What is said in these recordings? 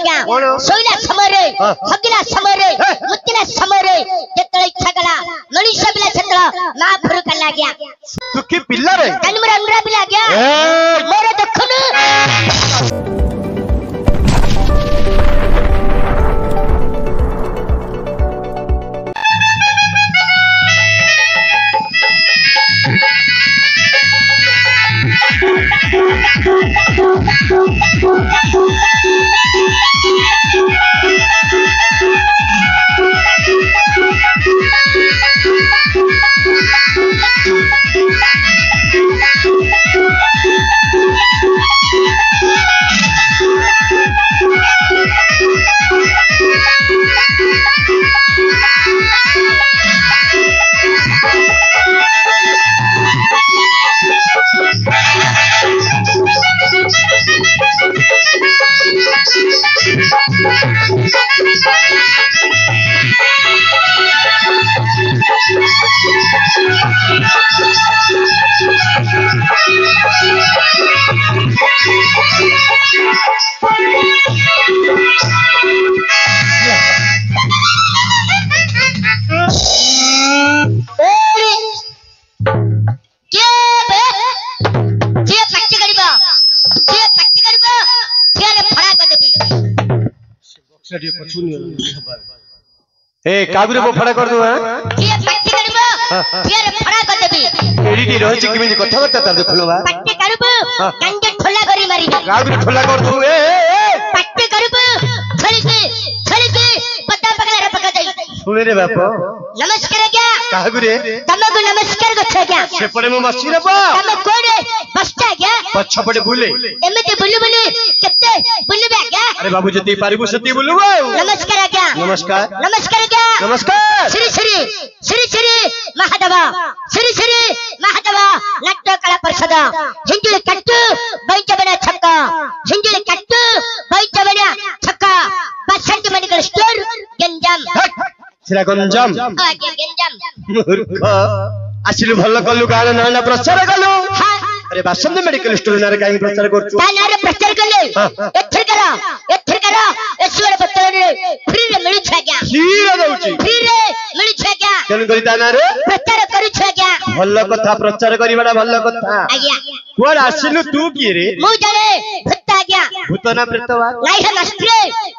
आज्ञा सोइला समय रे हगिला समय रे मुतिला समय रे जेतले इच्छा कला मनुष्य बिला छत्र मा फुरु कला गया तू की पिल्ला रे कानी मोर अंगरा बिला गया मोर देखनु ए काबरे को फड़ा कर दो हां ये पट्टी करबो फिर फड़ा कर देबी एडी रहछि किमिति कथा करता तार देखलो बा पट्टी करबो गंजे ठोला करी मारी काबरे ठोला कर दो ए पट्टी करबो छली के पत्ता पकला रे पका दई सुने रे बाप नमस्कार क्या काबरे तमको नमस्कार गछ क्या सेपड़े मो बसी रे बा तम कोडे बसता क्या पछपड़े बुले एमिते बुलु केते बुलबे क्या अरे बाबू जति पारिबो सति बुलबो नमस्कार क्या नमस्कार क्या नमस्कार श्री महादेव नाट्य कला परिषद हिंजुली कट्टू बैजबड़ा छक्का हिंजुली कट्टू बैजबड़ा छक्का बसंत मेडिकल स्टोर गंजाम सिरा गंजाम आगे गंजाम मूर्ख आसिलु भल्ल कलु गान नाना प्रचार कलु अरे बसंत मेडिकल स्टोर नारे काई प्रचार करछु ता नारे प्रचार कले एथर करा एश्वर पत्र रे फ्री रे मिलु छ क्या फ्री रे दउची फ्री रे मिलु छ क्या केन करी ता नारे प्रचार करू छ क्या भल्ल कथा प्रचार करिबाडा भल्ल कथा आज्ञा तोर आसिलु तू की रे मु जाने भक्त आज्ञा भूतना प्रेतवा नाही है मास्टर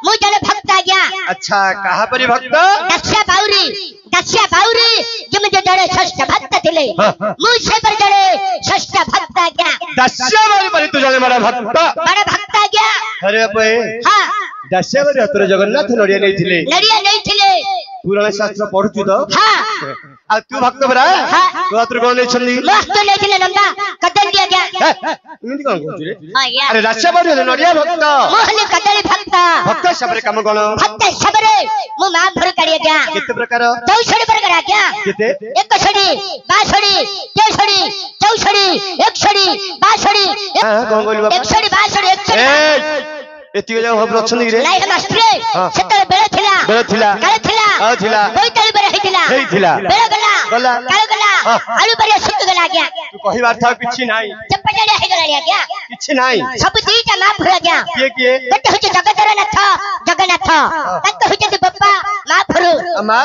मु जाने भक्त आज्ञा अच्छा कहा परी भक्त दस्या बाउरी जमजे जड़े षष्ठ भक्त थिले मु से पर जड़े षष्ठ भक्त आज्ञा दस्या बारी परी तू जाने मारा भक्त बड़ा भक्त आज्ञा अरे बे हां दस्या बारी अतरे जगन्नाथ नडिया नहीं थिले पुराण शास्त्र पढुछु तो हां आ तू भक्त बरा तू अतरे कोन नहीं छली मस्त नहीं थिले नंदा कदल दिया गया इमिति कोन कहू रे हां यार अरे दस्या बारी नडिया भक्त मोहन कदली भक्त सबरे काम कोन भक्त सबरे मु मा भर करिया गया केते प्रकार 64 प्रकार आज्ञा केते 61 62 63 64 61 62 हां कोन कहलु बाबा 61 62 61 एति जाऊ हम रछन रे नाही मास्टर सेते बेले थिला काले थिला कोइतली बेले हेतिला बेले गला काले गला आलू बेले सुत गला गया तू कहि बात था किछि नाही चपटड़े हे गला गया किछि नाही सब दीटा मा भुला गया के गट होचे जगन्नाथ तक होचे बप्पा मा भुरु मा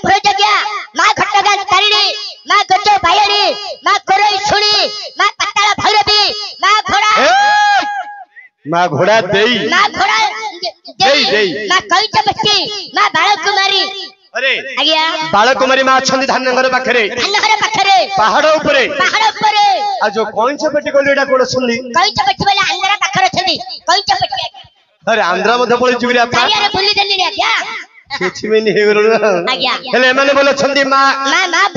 भुरु जगया मा घटगान तारिणी मा गजो बायणी मा कोरई सुणी मा पताला भैरवी मा घोड़ा देई मा घोड़ा देई मा कइच बच्ची मा बाल कुमारी अरे आज्ञा बाल कुमारी मा छंदी धाननगर पाखरे पहाड़ ऊपरे आ जो कइच पेटी कोले एटा कोड सुनली कइच पेटी वाला आंध्रा पाखरे छली कइच पेटी अरे आंध्रा मध्ये पळे जुगरी आपा यार बुली देली रे आज्ञा किछि में नि हेगरो आज्ञा हेले माने बोले छंदी मा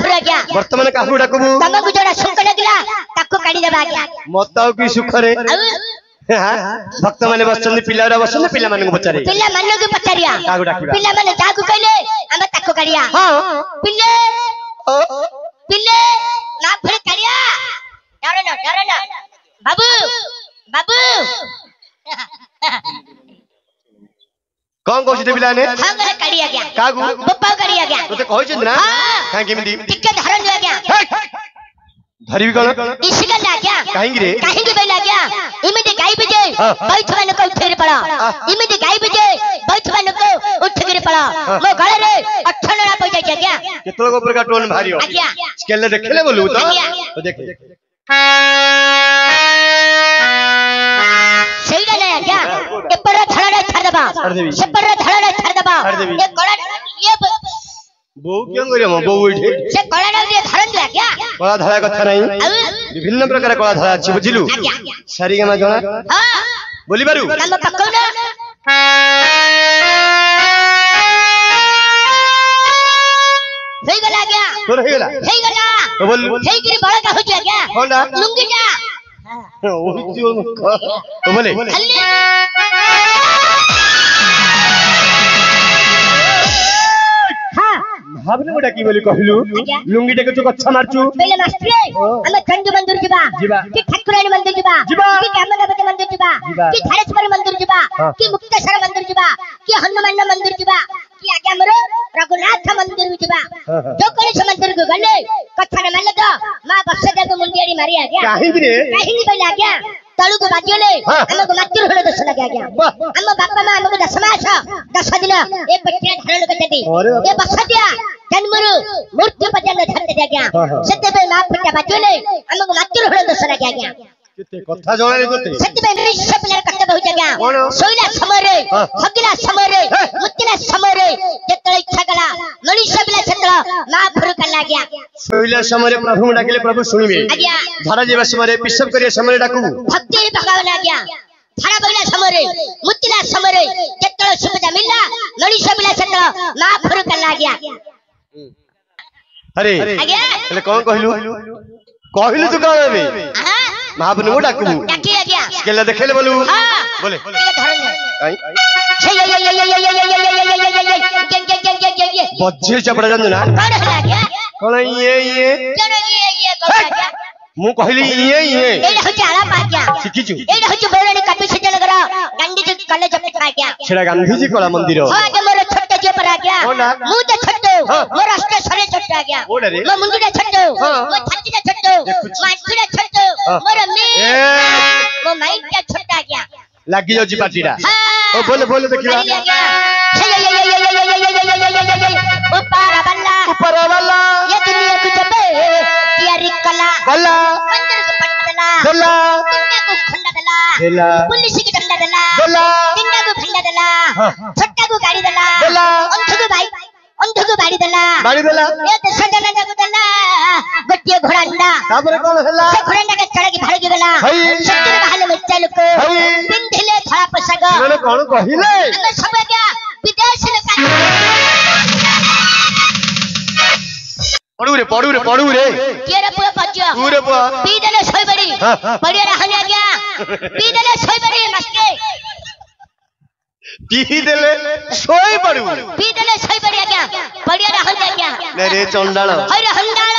भुरा आज्ञा वर्तमान काहू डाकबू तमकु जोड़ा सुख लागला ताको काढी देबा आज्ञा मताओ की सुख रे भक्त माने बसचंदी पिलारा बसने पिला माने को पचारे पिला माने को पचारिया कागु डाकिबा पिला माने जागु कहले हम ताको काढिया हां पिले ना फरे काढिया डरो ना बाबू कौन कहछि पिला ने हां गले काढिया गया कागु बप्पा काढिया गया तोते कहछि ना काहे केमिदी टिके धरन दिया गया धरिबी कोन इसका ला गया काहेंगी रे काहेंगी बेला गया इमे दे गाई बजे बैठवा लोक उठिगिरी पड़ा इमिति गाइबे जे बैठवा लोक उठिगिरी पड़ा मो गळे रे 18 पै जाय आज्ञा केतलो गोपर का टोन भारियो आज्ञा स्केल देखले बोलू तो देख सेइडा नै आज्ञा एपर धळडा छाड़ देबा सेपर धळडा छाड़ देबा ए गळा ये बो क्यों करियो मो बो उठे से कळा रे धरन दे आज्ञा कला धळा कथा नहीं विभिन्न प्रकार कला धळा अछि बुझिलु सारी गमा जणा हां बोली बारू हम पक्कौ ना हेई गला आज्ञा तोर हेई गला तो बोल हेई गिरी बड़ा का हो जा आज्ञा कोनडा लुंगी जा ओहियो तो बोले भाबने गोटा की बोली कहलु लुंगी टे के कच्छा मारचू पहले मास्टर हम चंद मंदिर जीवा कि ठाकुरानी मंदिर जीवा कि कामदेवती मंदिर जीवा कि थारेश्वर मंदिर जीवा कि मुक्तेश्वर मंदिर जीवा कि हनुमान मंदिर जीवा कि आगे हमरो रघुनाथ मंदिर जीवा जो कोई से मंदिर को गले कथा न मान तो मां बक्सदे को मुंडियारी मारी आ गया काहे पहले आ गया तळु को बाजियोले हमको मातृ हळ दस लगा गया हम बापा मां हमको 10 मास 10 दिन ए पेटिया धारण करते ए बक्सदिया जन्मरु मूर्ति पर्यंत धरते गया सत्य पे मां पेटिया बाजियोले हमको मातृ हळ दस लगा गया केते कथा जणा रे तोते सत्य पे निश्चय प्लेयर करते हो गया सोइला समय रे हगिला समय रे मुतिला समय रे जेतळे इच्छा कला मनुष्य बिला क्षेत्र मां फुर कला गया सोइला समय रे प्रभु डाकिले प्रभु सुनिबे आज्ञा धारा जेबा समय रे पिसब करिया समय डाकू भक्ति भगवान आज्ञा धारा बगला समय रे मुतिला समय रे जेतळे सुविधा मिलला मनुष्य बिला क्षेत्र मां फुर कला गया अरे आज्ञा ले कोन कहलु कहलु तू कोन बे महाबनु डाकू डाकी आज्ञा स्केल देखले बोलू बोले बज्जे चपड़ा जानना कोन ये मु कहली ये एडा हो जाला पाग्या सिकिचु एडा हो बौरानी कापी छेल करा गांधी जी कॉलेज में पाग्या छेड़ा गांधी जी कला मंदिर हो आगे मोर छोटे जे पर आ गया मु तो छोटे मोर राष्ट्र सरे छोटे आ गया मो मुंडीडा छोटे मो छातीडा छोटे मो आंखीडा छोटे मोर मे मो माइटा छोटा आ गया लागी जो जी पाटीडा ओ बोले बोले देखिया ऊपर वाला ये दुनिया को जब यारी कला कला मंदिर को पटला दला दुनिया को खंडा दला दला पुलिस की डंडा दला दला दुनिया को खंडा दला छोटा को गाड़ी दला दला अंध को बाड़ी दला ये देश दला को दला गोटिए घोड़ांडा तापर कोन हला से घोड़ांडा के चढ़ के भाड़ के गला सत्तर बहाले में चल को पिंधले थड़ा पसग मैंने कोन कहिले हम सब गया विदेश लोग पड़ू रे के रे पुआ पज्जो पूरे पुआ पी देले सोई बड़ी बढ़िया रहने गया पी देले सोई बड़ी मस्के पी देले सोई पड़ू पी देले सोई बड़ी गया बढ़िया रहने गया रे चंडाल अरे हंडाल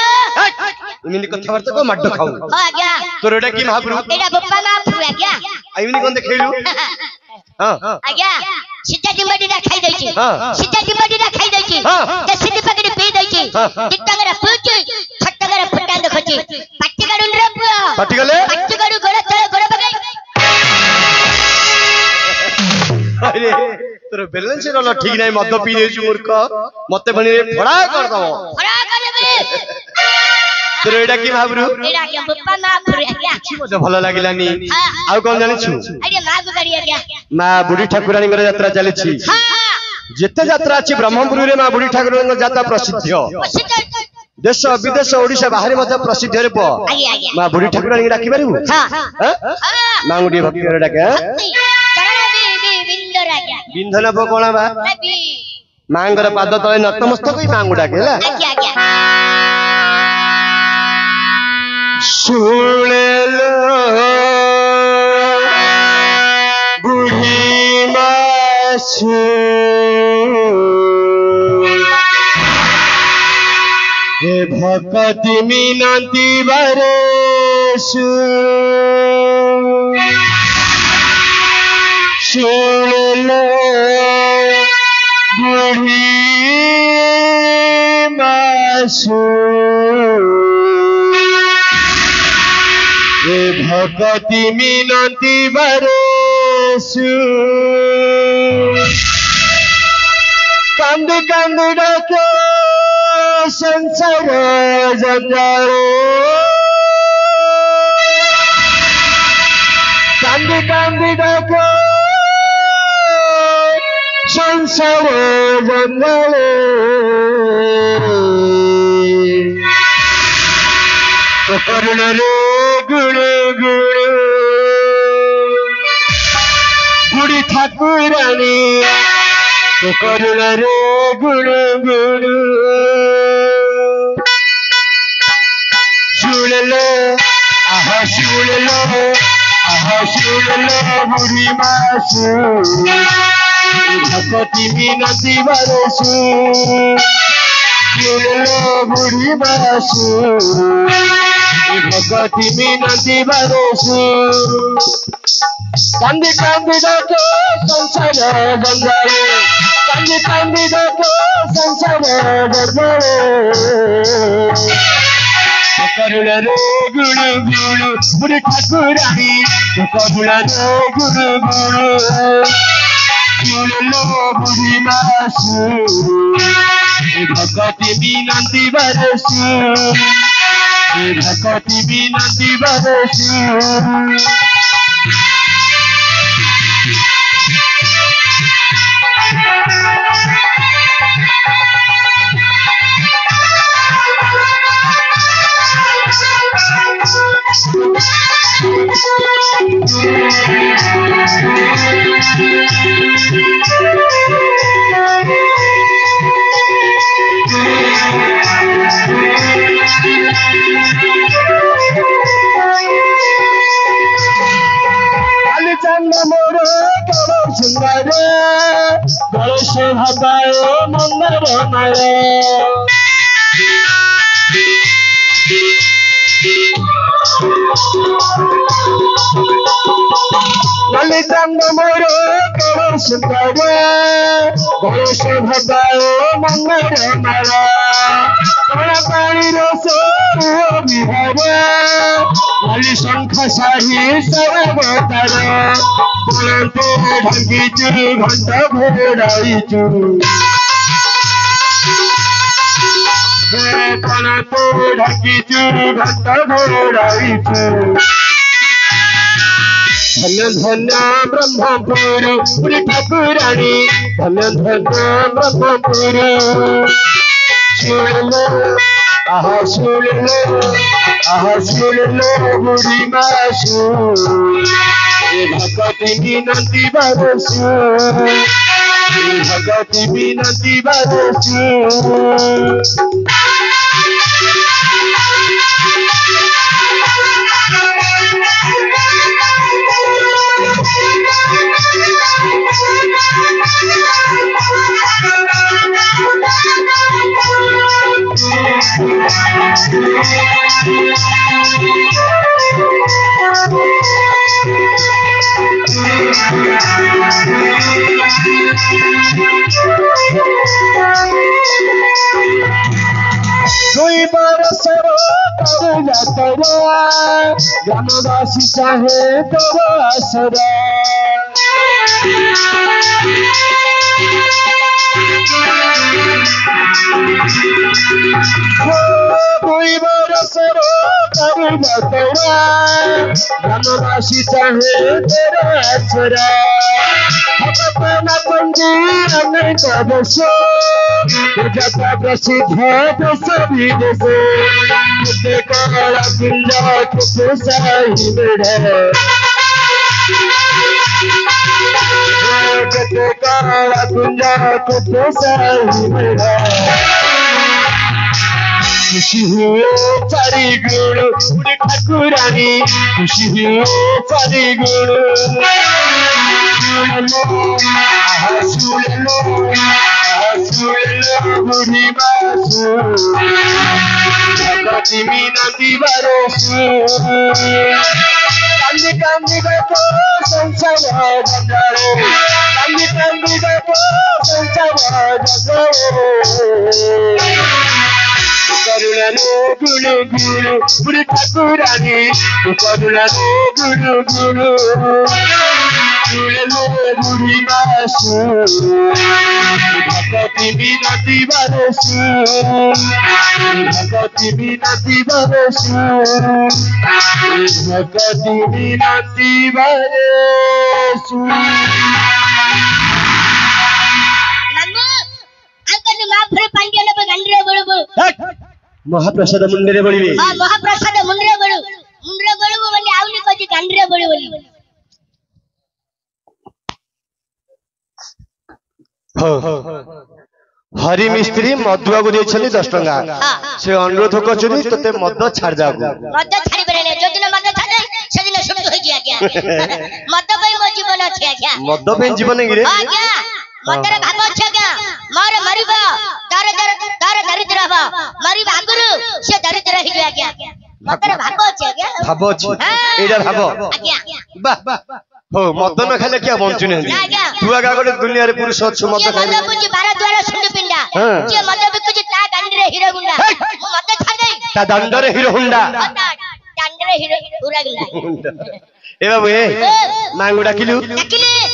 इमिनी कथा वार्ता को मड्ड खाऊ हो गया तोरडा की महाप्रभु एडा बप्पा मा फुआ गया इमिनी कोन देखेलु हां आज्ञा सीता डिमडीडा खाई दैची सीता डिमडीडा खाई दैची जे सीधी पकड़ी पी दैची दिटंगरा पूची छटंगरा फुटान देखची पाटी गाडुन रे पुआ पाटी गले पाटी गाडु गोड़ चले गोड़ बगाई अरे तोर बैलेंस रोल ठीक नाही मद पी देछु मूर्ख मते बनी रे फड़ा कर दो फड़ा कर देबे तोर एडा की महाप्रभु एडा के बप्पा मा फुआ गया मते भलो लागिलानी आ कोन जानि छु अरे मा को करिया गया मा बुढ़ी ठाकुरानी गर यात्रा चले छी जेते यात्रा अछि ब्रह्मपुर रे मा बुढ़ी ठाकुरानी यात्रा प्रसिद्ध देश विदेश ओडिशा बाहर मते प्रसिद्ध रे पो मा बुढ़ी ठाकुरानी डाकी पारिबु हां मा गुडी भक्ति रे डाके बिंधन पो कोना बा मांगर पाद तळे नतमस्तक ई मांगु डाके ला सुने लो बुढ़ी मासु हे भक्ति मिनती बरेसु सुन लो बुढ़ी मासु हे भक्ति मिनती बरे सु कांदी कांदी डाके संसार जंजाल कांदी कांदी डाके संसार जंजाल करुण रे गुण गुण बुढ़ी ठाकुरानी करुण रे गुण गुण सुन लो बुढ़ी मासु भगवती मीनती बरसु सुन लो बुढ़ी मासु भगवती मीनती बरसु कांदी कांदी डाके संसार जंजाल कांदी कांदी डाके संसार जंजाल करुण रे गुण गुण बुढ़ी ठाकुरानी करुण रे गुण गुण सुन लो बुढ़ी मासु भगवती मीनती बरसु भगवती मीनती बरसु मोर गौरव सुंदर गणेश भगाय मंदर मारे ललितांग मोर गौरव सुंदर गणेश भगाय मंदर मारे पानी रस विहार लाली शंख शाही सर्वतर ढंगीचु घंट घोड़ाईचु ढंगीचु घंट घोड़ाईचु धन्य धन्य ब्रह्मपुर बुढ़ी ठाकुरानी धन्य धन्य ब्रह्मपुर सुन लो बुढ़ी मासु भगवती मीनती बरसु भगवती मीनती बरसु दुई बरसर यात्रा ग्रामवासी चाहे तोर आसरा दुई बरसर यात्रा ग्रामवासी चाहे तोर आसरा अपना पंजीर नहीं कदस जगत प्रसिद्ध देश विदेश कितने काला गुंजा कितने साही मेढ़े कितने काला गुंजा कितने साही मेढ़े खुशी हुए चारी गुण बुढ़ी ठाकुरानी खुशी हुए चारी गुण सुन लो बुढ़ी मासु भगवती मीनती बरसु कांदी कांदी देखो संसार जंजाल कांदी कांदी देखो संसार जंजाल करुण रे गुण गुण बुढ़ी ठाकुरानी करुण रे गुण गुण बुढ़ी बासु भगती बिनती बरसु भगती बिनती बरसु भगती बिनती बरसु महाप्रसाद मुंडे बड़ी महाप्रसाद मुंडे बड़ू बोली आउली कजी गांडरे बड़ी बोली हरि मिस्त्री मधुआ को देछली 10 टंका से अनुरोध करछनी तते मद छाड़ जाऊ मद छाड़ी बरे जो दिन मद छाड़े से दिन शुरू हो गया क्या मद पे मो जीवन अछि क्या मद पे जीवन गिरे हां क्या मदरे भाग अछि क्या मारे मरिबा दार दरिद्र हबा मरि भागुरु से दरिद्र ही गया क्या मदरे भाग अछि क्या भाब अछि एडा भाब वाह हो मद न खाले क्या बंचु नहीं तू आगा गोटे दुनिया रे पुरुष छु मद खाले मद बुझी 12 द्वार सुंद पिंडा जे मद बिकुजी ता गांडरे हीरो गुंडा मु मद छाड़ दे ता दंडरे हीरो हुंडा गांडरे हीरो पूरा गुंडा ए बाबू ए मांगु डाकिलु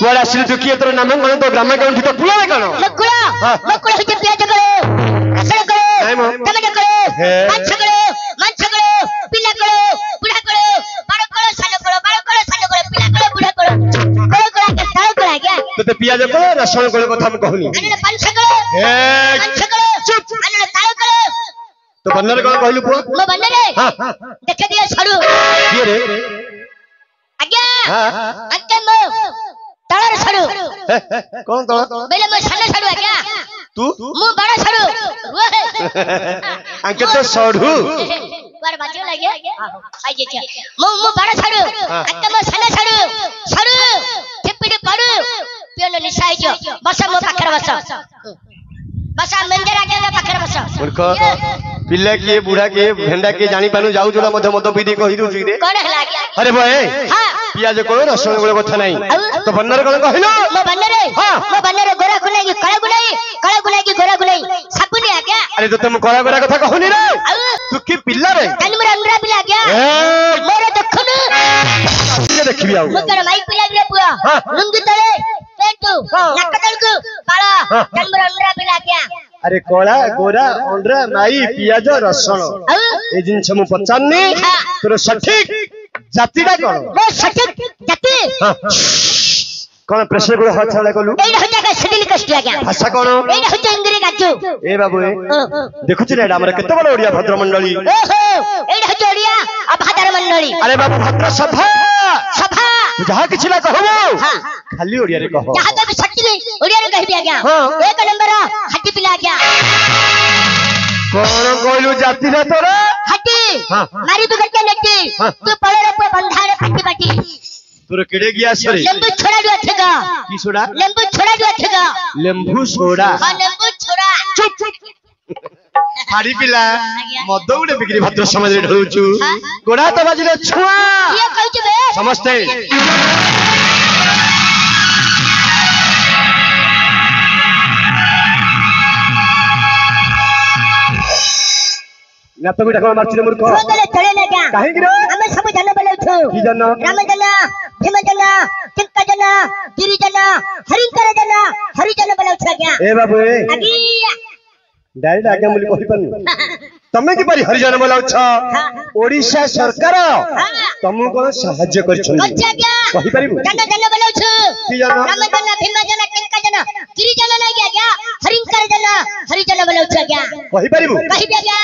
वाडा सिल तो किए तोर नाम कोन तो ग्राम कोन तो पुला कोन मकुला होते प्याज करो रसण करो टमाटर करो माछ करो पिला करो बुढ़ा करो बड़ करो सानो करो पिला करो बुढ़ा करो के साल करो क्या तो प्याज करो रसण करो कथा हम कहनी अने पंच करो चुप अने साल करो तो बन्नर कोन कहलु पुआ मो बन्नर हां देख दिए छड़ू ये रे आज्ञा अंते मो तळर छड़ू कौन तळ बेले मो सानो छड़ू आज्ञा तू मु बड़ छड़ू अंके तो छड़ू बार बाजे लागे आई जे मु बड़ छड़ू अंते मो सानो छड़ू टिपड़ी पड़ू पियोन निसाई जो बस मो पाखर बस मंदिर आगे पाखर बस मूर्ख पिल्ला के बूढ़ा के भेंडा के जानी पानु जाऊ जोला मध मध पीदी कहि दउ रे कोन हला गया अरे भाई हां पियाज कोन रसण कोन कथा नहीं तो बन्नर कोन कहिलो मो बन्नर गोरा गुलाई कळा गुलाई गोरा गुलाई साबुनी आ गया अरे तो तुम कळा गोरा कथा कहनी रे तू की पिल्ला रे तन मोर अंगरा पिला गया मोर देखनु ये देखबी आउ मोकर माइक पिला रे पुआ लुंगी तळे पेटू नाक तळकु काला तन मोर अंगरा पिला गया अरे कोला गोरा ओंड्रा माई पियाज रसण ए जिंस मु पचाननी तोर सठिक जातिडा कोन मो सठिक जाति कोन प्रेशर को हाथ छाले कोलु एई हटा का सिडिल कष्ट आ गया भाषा कोन एई हटा इंग्री गाजू ए बाबू ए देखु छी रे हमर केते बड़ ओडिया भद्र मंडली ओहो एई हटा ओडिया आ भद्र मंडली अरे बाबू भद्र सभा जहा किछ ला कहबो खाली ओडिया रे कहो जहा तो सच्ची ओडिया रे कहबी आ गया एक नंबर हट्टी पिला गया कोन कोइलु जाति रे तोरा हट्टी मारी तू करके नेटी तू पड़े रे बंधारे फट्टी बाटी तोर केड़े गया सरे लेंबू छोड़ा जो अथेगा की सोडा लेंबू छोड़ा जो अथेगा लेंबू सोडा हां लेंबू छोड़ा चुप हाड़ी पिला मद गुडे बिक्री भद्र समाज रे ढळुचु गोडा तो बाजिले छुआ ये कहू बे समझते ना तो बिटा को मारछि मूर्ख बोले चले ना क्या काहे गिरो हम सब जन बोले छु की जन राम जन भीम जन चिंका जन गिरि जन हरिकर जन हरि जन बोले छु क्या ए बाबू ए आगी डायरेक्ट आगे मुली कहि पन तमे कि परि हरिजन बोलाउ छ ओडिशा सरकार तमु कोन सहाय्य करछन अच्छा क्या कहि परिबु जन बोले छु की जन राम जन भीम जन चिंका जन गिरि जन नहीं क्या हरिकर जन हरि जन बोले छु क्या कहि परिबु कहि क्या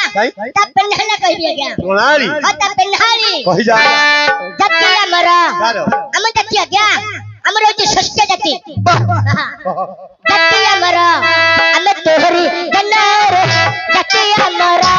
ता पेन्हला कहि क्या कोणारी ता पेन्हारी कहि जा जाति हमरा हम जाति क्या हमरा होची षष्ठ जाति जाति हमरा हम तोहरी जनार जाति हमरा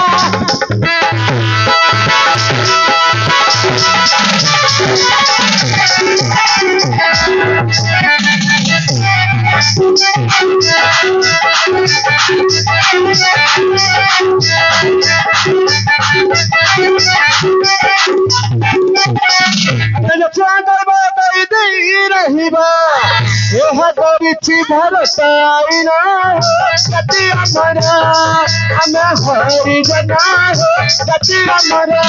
भरसाइना जाति हमरा हम हरिजन जाति हमरा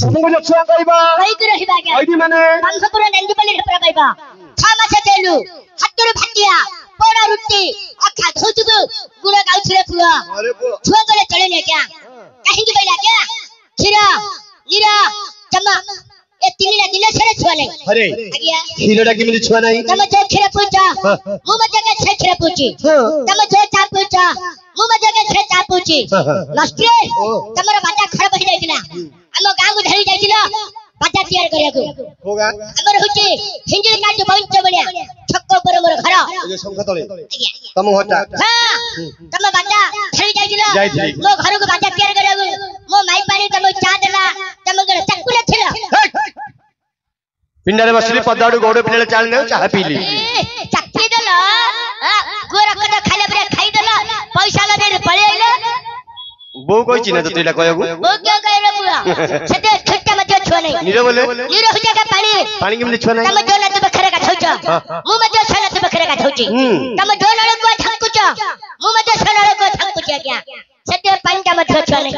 तुमको छुआ कहबा कई कर रहिबा के आईडी माने बंशपुर नंदीपल्ली रे पाइबा 6 मास चलू हातुर भाटिया पोड़ा रुटी अखा धोजुगु गुण गाउछरे पुआ अरे बो छुआ गले चले ने क्या कहीं की बैला क्या खीरा नीरा जम्मा ए तीनला दिले छरे छुआ नहीं अरे आगिया खीरडा केमिति छुआ नाही तम जो खीरा पूछा मु मजे के छे खीरा पूछी तम जो चा पूछा मु मजे के छे चा पूछी नष्टे तमरा बाटा खराब हो जाइतिला हम गांव को धरी जाइतिला बाटा तैयार करियाको होगा हमर होचे हिंजली काट बहुत बढ़िया छक्को पर मोर घर ये संख तळे तम हटा हां तम बाटा धरी जाइतिला जाइतिली मो घर को बाटा तैयार करियाको मो माई पानी तम चा देला तम गरे चक्कुले थिला पिंडारे बसली पदाडू गोडे पिंडाले चाल ने चाह पीली चक्की देला गोरा कदा खाइले बरे खाइ देला पैसा ला दे पळे आइले बो कोई चिना तो तेला कहगु वो क्या कह रे बुआ सदे छट्टा मत छुआ नहीं नीरे बोले नीरे हो जाएगा पानी केमिति छुआ नाही तम जो न तो बखरे का धौचा मु मत छला तो बखरे का धौची तम जो नळ को थकुचा मु मत छला को थकुचा क्या सदे पानी का मत छुआ नहीं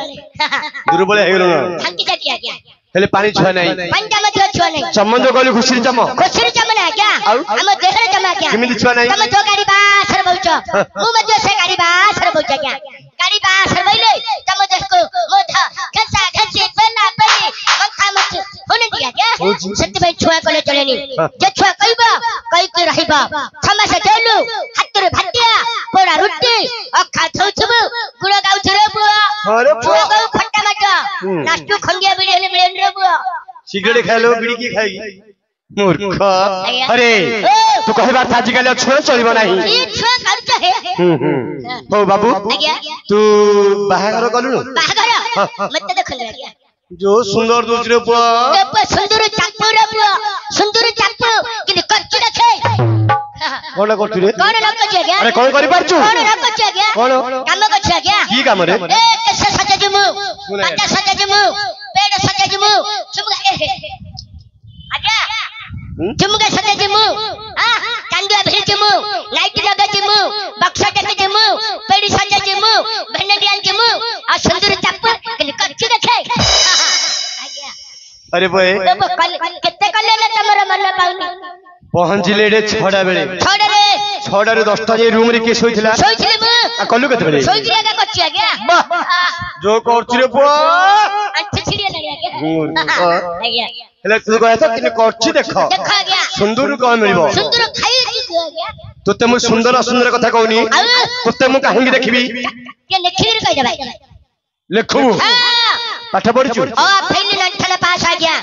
दूर बोले हेगलो ना थकी जा क्या क्या हेले पानी छुआ नाही पानी का मत छुआ नहीं संबंध गली खुशी चम ना क्या हम देहरे जमा क्या केमिति छुआ नाही तम जो गाड़ी बासर बौचा मु मत से गाड़ी बासर बौचा क्या गाड़ी बासर बैले तम देखो मोधा घसा घसी पला पली मंखा मत होने दिया क्या सत्य में छुआ कोले चलेनी जे छुआ कहबा कई के रहिबा समस्या चलू हातरे भाटिया पोड़ा रुटी अखा थौथबु गुड़ गाउ छरे बुआ अरे बुआ को खट्टा मटा नास्टू खंगिया बिड़ी हेले मिलन रे बुआ सिगरेट खाए लो बीड़ी की खाएगी मूर्ख अरे तू कहबा था आजिकल छुआ चलिबो नाही ये छुआ करता है हो बाबू आज्ञा तू बाहागर कलु बाहागर मत देखन रे जो सुंदर दूसरे पुआ सुंदर चाकू रे पुआ सुंदर चाकू कि कच्ची रखे कोन करतु रे कोन रख छ गया अरे कोन करि पारछु कोन रख छ गया कोन काम कर छ गया की काम रे ए कैसे सजा जमु बाटा सजा जमु पेड़ सजा जमु चुमगा आज्ञा चुमगा सजा जमु कांडा भेल जमु लाइट लगा जमु बक्सा टेक जमु पेड़ सजा जमु भेंडियान जमु आ सुंदर चाकू कि कच्ची रखे अरे बे केते कले ले तमरा मन पाउनी पहुंचले रे छडा बेले छडा रे 10 टा जे रूम रे के सोइथिला सोइथिले मु आ कल्लू केते बेले सोइथिया का कच्ची आ गया जो करछि रे पुआ अच्छा छिड़िया लड़िया गया हेले तू कहै त कि करछि देखो देखा गया सुंदर कोन मिलबो सुंदर खाई की गया तोते मु सुंदर असुंदर कथा कहूनी तोते मु काहेंगी देखबी के लेखिर कह दे भाई लेखु पाठ पढिछु ओ फेल नठला पास आ गया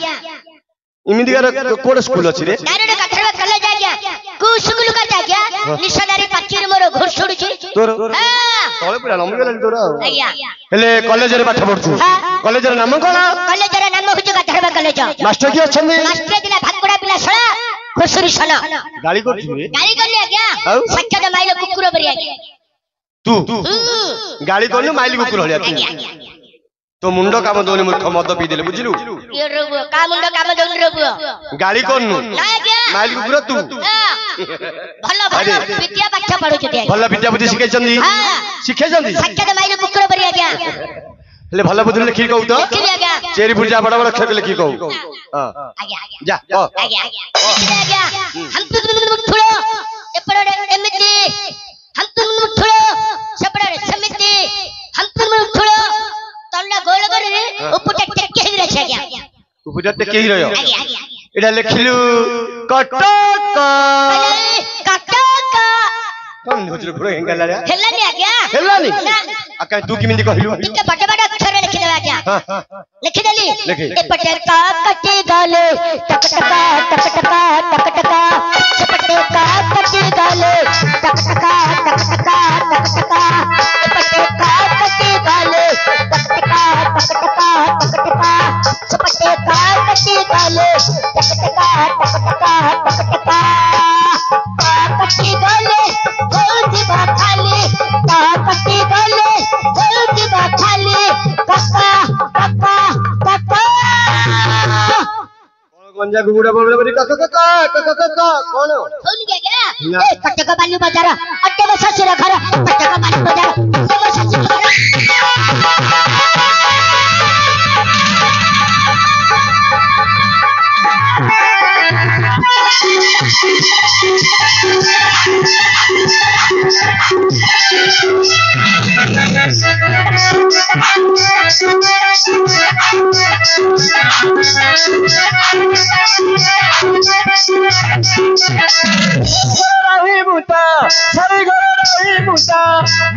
इमिदिगार कोड स्कूल अछि रे डायरेक्ट कथरवा कॉलेज आ गया कु स्कूल का जा गया निशानारी पाचीर मोर घोर छोड़ुची तोर तळे पुरा लंबी गेला तोर आज्ञा हेले कॉलेज रे पाठ पढछु कॉलेज रे नाम कोन कॉलेज रे नाम होछ कथरवा कॉलेज मास्टर की अछन मास्टर दिला भातकुड़ा पिला सळा खुसुरी सना गाली करछु रे गाली करले आज्ञा सख्या द माइलो कुकुर बरिया तू गाली करनु माइली कुकुर हलिया तू तो मुंडो काम दोनी मूर्ख मद पी देले बुझिलु ये रबु का मुंडो काम दोन रबु गाली करनु ना आज्ञा माइली कुकुर तू भलो भलो विद्या पाठ पढु छथि भलो विद्या बुद्धि सिखे चंदी सिखे चंदी सख्या द माइलो कुकुर बरिया आज्ञा ले भलो बुद्धि लिखि कहू तो आज्ञा चेरी फुजा बड़ा बड़ा अक्षर लिखि कहू हां आज्ञा जा आज्ञा आज्ञा हम तुम थोड़ो एपड़े एमिति हम तुम थोड़ो सेपड़े समिति हम तुम थोड़ो तल्ला गोल करे उपटे टेके ही रह गया उपटे टेके ही रहयो आज्ञा एडा लिखिलु कटक कटक कोन होचरो घोड़े हेंगाला रे हेलानी आज्ञा हेलानी आ काई तू किमिंदी कहलु इनके बड़े बड़े अक्षर लिख दे आज्ञा लिख देली एपटे का कटे गाले टकटका टकटका टकटका सेपटे का कटे गाले टकटका टकटका टकटका एपटे का कटे गाले टकटका टकटका टकटका सेपटे का कटे गाले टकटका टकटका टकटका कटे गाले हो दिबा खाली कटे गाले हो दिबा खाली काका काका गंजा गुगुड़ा बोल बोल का कौन सुन गया ए कटक बालू बाजार अड्डे में ससुर घर कटक बालू बाजार अड्डे में ससुर रही मुता सारी घर रही मुता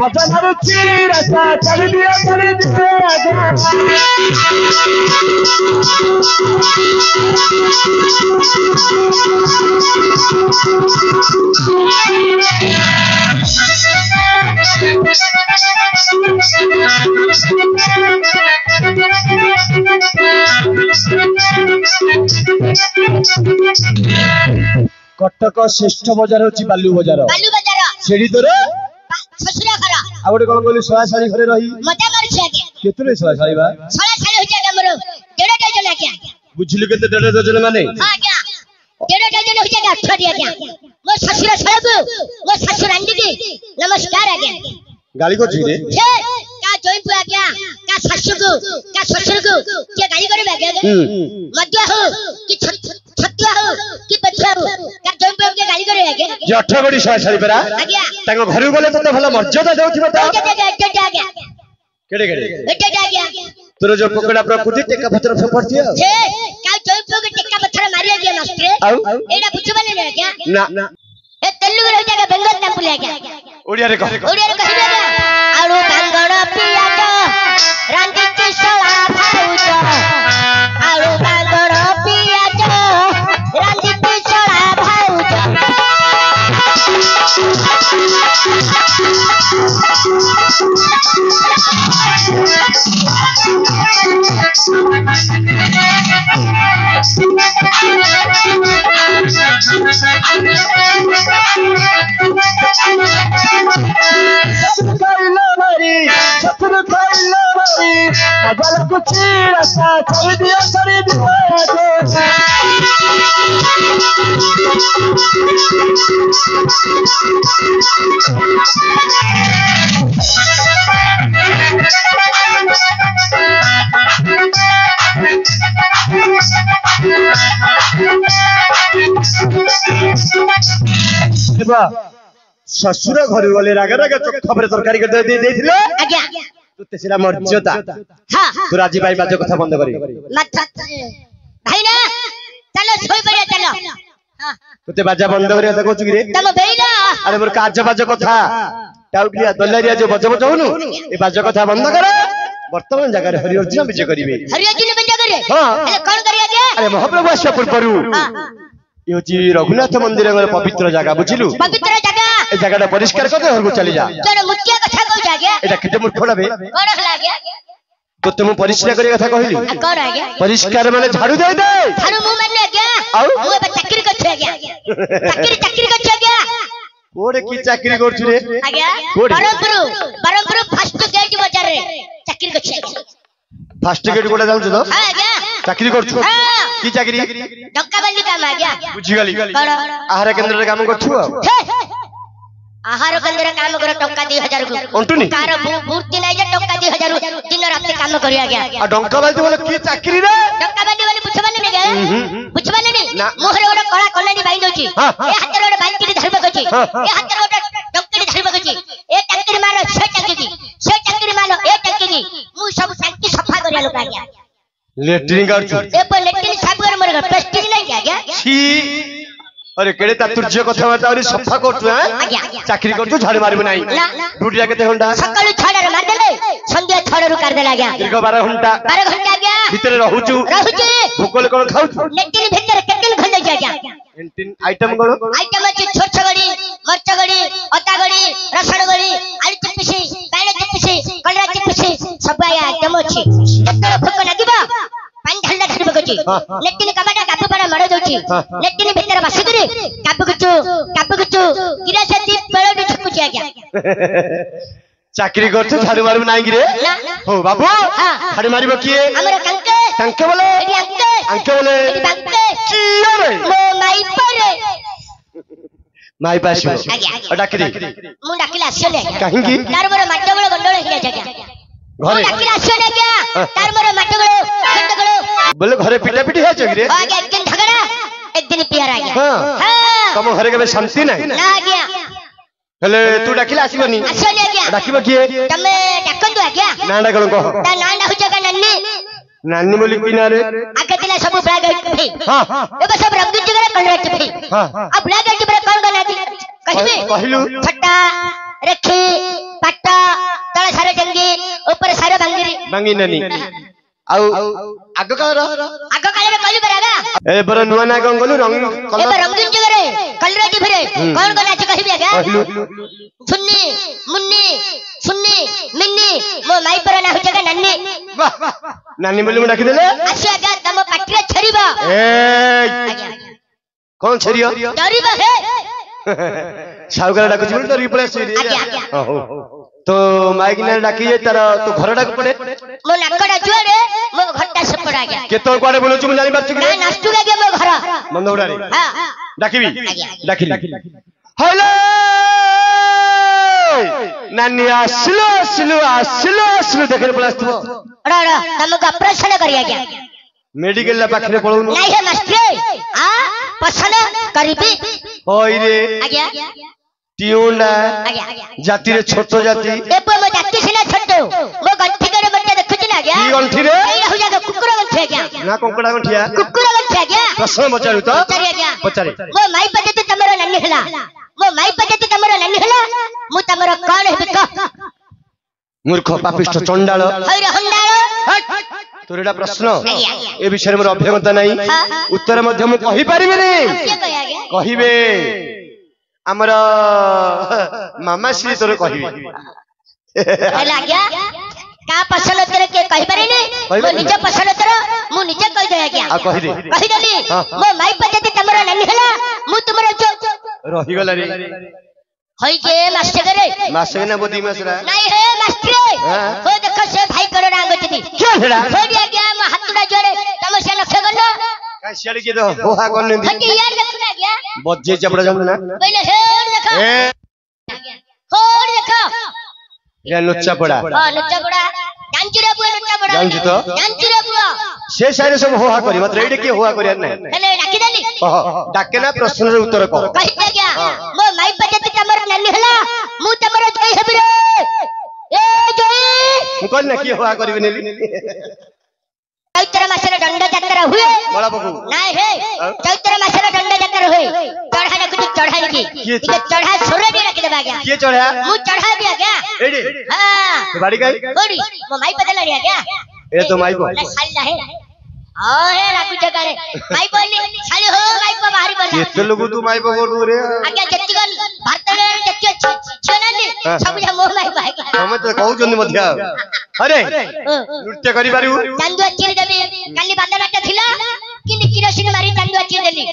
मजा मारुची राजा चली दिया आजा कटक श्रेष्ठ बजार होची बालू बजार सेडी तोर ससुर घर आ गोटे कोन बोली सोया साड़ी घरे रही मजा मारछ आगे केतरे सोया साड़ी बा सोया साड़ी होची आगे हमरो डेढ़ डजन आगे बुझिलु केते डेढ़ डजन माने हां आगे डेढ़ डजन होची आगे 8 डी आगे मो ससुर सब मो ससुर आंटी की नमस्कार आगे गाली को छी रे छे का जोइन पे आगे का ससुर को का ससुर को के गाली करे आगे मध्य हो कि छत्या हो कि बच्चा हो का जोइन पे के गाली करे आगे जे 8 बडी सोया साड़ी परा आगे ताको घरु बोले तो भला मर्यादा देउथिबा त आगे केड़े केड़े आगे तोर जो पकड़ा प्रकृति टेका पत्थर फेपड़ती है छे का जोइन पे के टेका पत्थर मारिया गया मास्टर आउ एडा बुझबने रे आगे ना ए तेलुगु रे जागा बेंगल टेंपल आगे ओडिया रे कह कहबे आलू बांगण पियाज रांधी चिसला भाउज आलू बांगण पियाज रांधी चिसला भाउज मजा कुछ रसा छोड़ दिया ससुर घर गले रागा रागा चोखा पर तरकारी कर दे देथिले आज्ञा तुते सिरा मर्यादा हां तू राजी भाई बाजो कथा बंद करी माथा भाई ना चलो सोई पड़िया चलो हां तुते बाजा बंद करी त कहू रे तम बेइना अरे मोर काज बाजो कथा टाउटिया दल्लारिया जो बज बज होनु ए बाजो कथा बंद कर वर्तमान जगह रे हरि अर्जुन विजय करिवे हरि अर्जुन विजय करे हां अरे कोन करिया के अरे महाप्रभु आशा पूर्वरु हां यो जी रघुनाथ मंदिर रे पवित्र जगह बुझिलु पवित्र जगह ए जगहटा परिष्कार कर घर को चली जा तोर मुख्य कथा कहू जागे एटा केते मूर्खडा बे कोन हला गे तो तुम परिष्कार करे कथा कहली कोन आ गे परिष्कार माने झाड़ू दे दे झाड़ू मु माने गे आउ मु बे चाकरी करछ गे चाकरी करछ गे कोड़े की चाकरी करछु रे आज्ञा बरमपुर फर्स्ट गेट बाजार रे चाकरी करछ फास्ट गेट कोडा जाउ छ हां आज्ञा चाकरी करछु की चाकरी डक्का बंदी काम आज्ञा बुझी गली आहार केंद्र रे काम करछु आहार केंद्र काम कर टक्का 2000 को अंटुनी कार मूर्ति नै जे टक्का 2000 दिन रात काम करी आज्ञा आ डंका बालती बोले की चाकरी रे डक्का बंदी वाली बुझबने ने गे बुझबने ने मोहरे ओडा कळा Kalani by Dochi A हातर Voda बांकी धरबे कोची ए हातर ओडा डक्की धरबे कोची ए टंकी मारो से टंकी मारो ए टंकी मु सब टंकी सफा करिया लोक आज्ञा लेटरिंग करछु ए पर लेटरिंग साफ कर मोर प्रेस्टीज नै के आज्ञा छी अरे केड़े तातुर्य कथा बार्ता और सफा करछु हैं चाकरी करछु झाड़ू मारबो नाही ड्यूटी केते घंटा सकाळु 6 रे मार देले संध्या 6 रु कर देला आज्ञा दीर्घ 12 घंटा आज्ञा भीतर रहूछु भूकोल कोन खाउछु लेटरिंग भीतर केतिन खल जाय आज्ञा कैंटीन आइटम कोन आइटम अछि छोट गड़ी मर्च गड़ी अदा गड़ी रसण गड़ी आलू चिप्सी बाइल चिप्सी कलरा चिप्सी सब आइटम अछि केते भूख लागिबा पानी ढलना धरबे कोची लेटिन कबाटा कापु पड़ा मड़ जाउची लेटिन भीतर बस करे कापु कुचु गिरा से दीप पेड़ में छकुची आज्ञा चाकरी करछु झाड़ू मारबो नाही रे हो बाबू झाड़ू मारिबो किए हमर कंके बोले एडी अंके बोले एडी माई पास डाक दे मु डाकिला आसियो ने कहीं तार मोर माटगळ गंडळ हे जाय घरे डाकिला आसियो ने क्या तार मोर माटगळ गंडळ बोले घरे पिटा पिटी है चगरे आगे एक दिन झगड़ा एक दिन प्यार आ गया हां तुम घरे के शांति नहीं ना गया हेले तू डाकिला आसीबनी आसियो ने क्या डाकिबा किए तमे डाकंदु आ गया नांडा कण को ता नांडा हो जगा नन्नी नानी बोली किनारे आगे तिला सब ब्लैक आइट फे हां एबे सब रंगीन जगह कलर फे हां अब ब्लैक आइट पर कौन बना दी कहिबे कहलु छट्टा रखी पट्टा तळे सारे जंगी ऊपर सारे बांगी ननी आग कालर कहलु बरागा ए बर नुआ ना गन गलु रंग कलर एबे रंगीन जगह रे कलर टी फिरे कौन गना छ कहिबे आगा सुन्नी मुन्नी सुन्नी मिन्नी मो माई पर ना हो जगा नन्नी नानी बोली मु डाकी देले आसे आगा तम पाटिरे छरीबा ए कौन छरियो डरीबा हे साउकर डाकु छी डरी पळे आसी तो माइक ने डाकी जे तार तो घर डाक पड़े मो नाकड़ा जुरे मो घट्टा से पड़ा गया के तो कोडे बोलु छु जानि बात ना नास्तु गया मो घर मंदौड़ा रे हां डाकीबी डाकिली हेलो नानी आसलो देखे पळास्तबो अड़ा तमको ऑपरेशन करिया गया मेडिकल ला पाखरे पळौनु नहीं है मास्टर आ पसंद करबी होई रे आज्ञा टियोंडा आज्ञा जाति रे छोटो जाति एपो मो जाति सिना छोटो मो गंठी करे मते देखुची ना आज्ञा की गंठी रे ए हो जागा कुकुर गंठी आज्ञा ना कोंकड़ा गंठिया कुकुर गंठी आज्ञा प्रश्न पचारु तो पचारी आज्ञा पचारे मो माई पद्धति तमरो नन्नी हला मो माई पद्धति तमरो नन्नी हला मु तमरो कोन हेबि क मूर्ख पापिष्ट चंडाल हइर हंडाल तोरेडा प्रश्न ए विषय मोर अभिज्ञता नहीं उत्तर मध्य मु कहि परिबे नहीं कहिबे हमर मामा श्री तोरे कहिबे हला गया का पसंद तोरे के कहि पारे ने मो निजे पसंद तोरे मु निजे कहि दे गया आ कहि दे कहि देली मो माई पद्धति तमरो नन्नी हला मु तुमरो जो रहि गला रे होई के मास्टर ना बोदी मासरा नहीं है मास्टर हो देखो से भाई करो रांग जदी क्या छड़ा छोड़िया गया म हाथुडा जोड़े तम से लक्ष्य गनो का सियाड़ी के तो होहा करने दी हटी यार देखुना गया बज्जे चपड़ा जम ना पहले हेड देखो होड़ देखो या लुच्चा पड़ा हां लुच्चा पड़ा जानचुरा बुआ लुच्चा पड़ा जानचु तो जानचुरा बुआ से सारे सब होहा करी मात्र एडे के होहा करिया नै हेले डाकी देली डाके ना प्रश्न रे उत्तर को कहि दे गया मो माई पद्धति तमर नन्नी हला मु तमर जोई हेबि रे ए जोई मु कहन की होहा करबे नेली चैत्र मासरे दंड यात्रा हुए बड़ा बकू नहीं है चैत्र मासरे दंड यात्रा हुए चढ़ा देखु चढ़ाई की चढ़ा छोरे दे रख देबा गया के चढ़ा मु चढ़ा दिया गया एडी हां बाड़ी गई ओडी मो माई बदल रिया गया ए तो माई को साल है हां है रागु जगह रे माई बोली साली हो माई को बाहरी बोला एते लोगु तू माई को बोलू रे आज्ञा जत्ती गन भारत रे जत्ती छनली सब जा मो माई भाई हम तो कहू जन्म मध्य अरे नृत्य करि पारू चांदुआ चीर देबी काली बादलाटा थिला किनि किरोसिन मारी चांदुआ चीर देली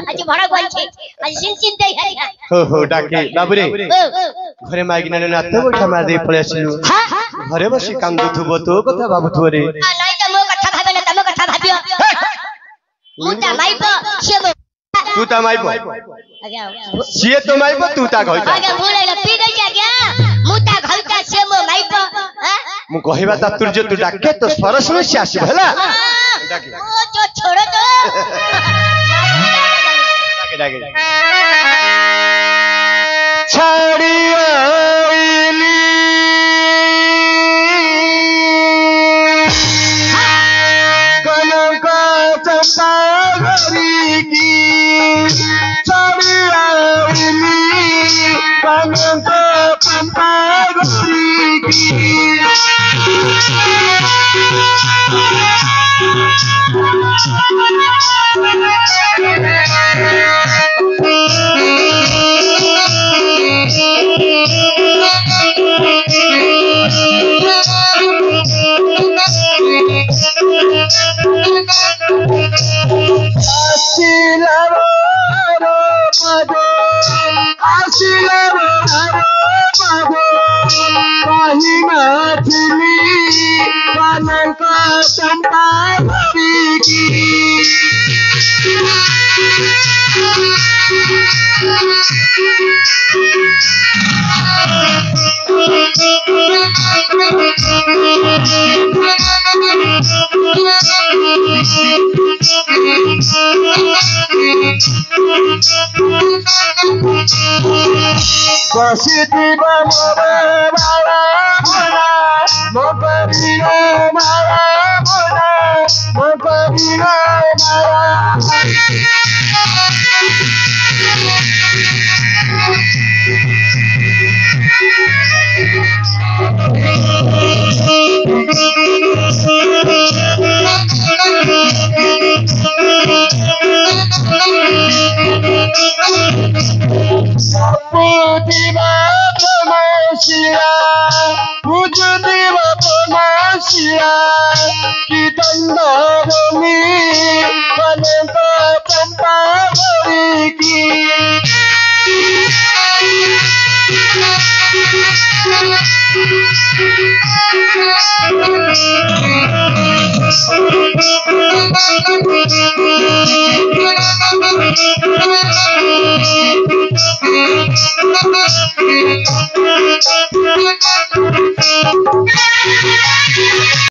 आज भड़ा गोलछे आज सिन दे हरिया हो डाके बाबू रे घरे माई किनारे नाते बैठा मार दे पळे आसिलु घरे बसी कांदुथुबो तो कथा बाबुथु रे नहीं तो मो कथा भाबे ना तम कथा भाबियो मुता माइपो से मो तू ता माइपो आज्ञा सिए तो माइपो तू ता घइता आज्ञा भूलैला पी गई आज्ञा मुता घइता से मो माइपो मु कहिबा तात्पर्य तू डाके तो सरस में से आसी भला डाके ओ जो छोड़ दो डाके डाके छाड़ी आईली कनक चंपा घरी की छाड़ी आईली कनक चंपा घरी की Thank you. बसिदिबा मोरे माला मोरा मोकरिनो माला मोरा मोकरिनो Pujiba Pramashya, Pujiba Pramashya, Kitanda Bhumi, Kananta Champa Variki.